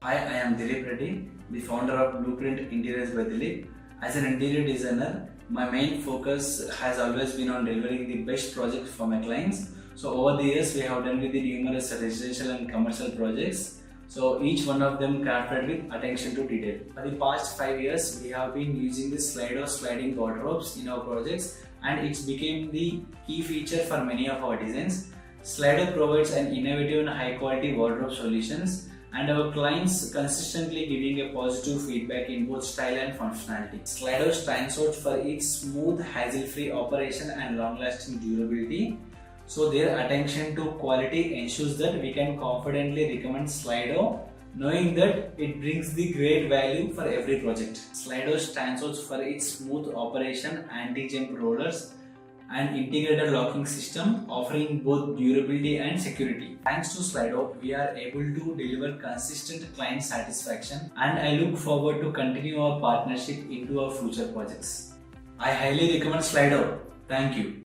Hi, I am Dilip Reddy, the founder of Blueprint Interiors by Dilip. As an interior designer, my main focus has always been on delivering the best projects for my clients. So over the years, we have done with the numerous residential and commercial projects. So each one of them crafted with attention to detail. For the past 5 years, we have been using the SLIDO'S sliding wardrobes in our projects, and it's became the key feature for many of our designs. Slido provides an innovative and high quality wardrobe solutions, and our clients consistently giving a positive feedback in both style and functionality. Slido stands out for its smooth, hassle-free operation and long-lasting durability. So their attention to quality ensures that we can confidently recommend Slido, knowing that it brings the great value for every project. Slido stands out for its smooth operation, anti-jump rollers, and integrated locking system, offering both durability and security. Thanks to Slido, we are able to deliver consistent client satisfaction, and I look forward to continue our partnership into our future projects. I highly recommend Slido. Thank you.